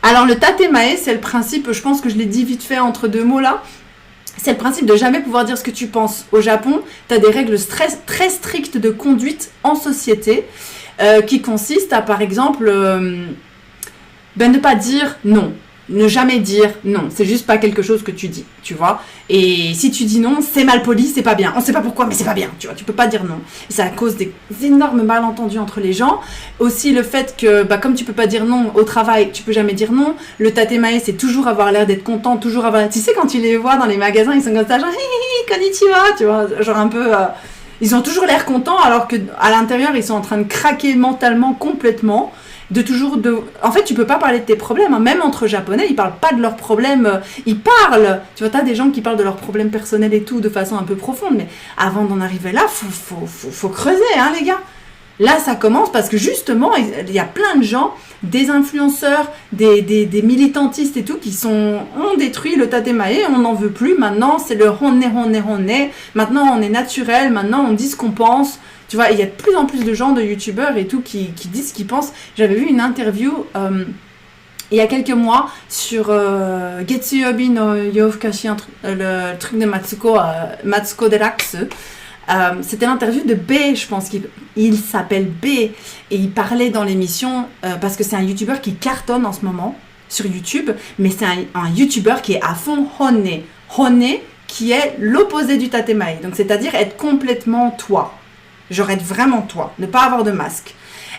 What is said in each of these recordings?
Alors le tatemae, c'est le principe, je pense que je l'ai dit vite fait entre deux mots là, c'est le principe de jamais pouvoir dire ce que tu penses. Au Japon, tu as des règles très strictes de conduite en société qui consistent à, par exemple, ne pas dire non. Ne jamais dire non. C'est juste pas quelque chose que tu dis, tu vois. Et si tu dis non, c'est mal poli, c'est pas bien. On sait pas pourquoi, mais c'est pas bien, tu vois. Tu peux pas dire non. Et ça cause des énormes malentendus entre les gens. Aussi le fait que, comme tu peux pas dire non au travail, tu peux jamais dire non. Le tatemae, c'est toujours avoir l'air d'être content, toujours avoir... Tu sais, quand tu les vois dans les magasins, ils sont comme ça, genre, hi, konnichiwa, tu vois, genre un peu... Ils ont toujours l'air contents, alors que à l'intérieur, ils sont en train de craquer mentalement complètement. En fait, tu peux pas parler de tes problèmes, hein. Même entre japonais, ils parlent pas de leurs problèmes, ils parlent, tu vois, t'as des gens qui parlent de leurs problèmes personnels et tout de façon un peu profonde, mais avant d'en arriver là, faut creuser, hein, les gars. Là, ça commence parce que justement, il y a plein de gens, des influenceurs, des militantistes et tout, qui ont détruit le tatemae, on n'en veut plus, maintenant c'est le honne, maintenant on est naturel, maintenant on dit ce qu'on pense. Tu vois, il y a de plus en plus de gens, de youtubeurs et tout, qui disent ce qu'ils pensent. J'avais vu une interview il y a quelques mois sur Getsuyobi no Yofukashi, le truc de Matsuko Deluxe. C'était l'interview de B, je pense qu'il s'appelle B, et il parlait dans l'émission, parce que c'est un youtubeur qui cartonne en ce moment sur YouTube, mais c'est un youtubeur qui est à fond honne, qui est l'opposé du tatemae, donc c'est-à-dire être complètement toi. Genre être vraiment toi, ne pas avoir de masque.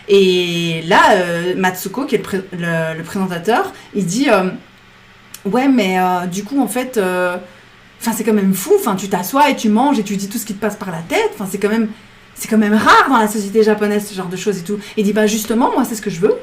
Et là, Matsuko, qui est le présentateur, il dit ouais, mais du coup, en fait, c'est quand même fou. Tu t'assois et tu manges et tu dis tout ce qui te passe par la tête. C'est quand même rare dans la société japonaise, ce genre de choses et tout. Il dit justement, moi, c'est ce que je veux.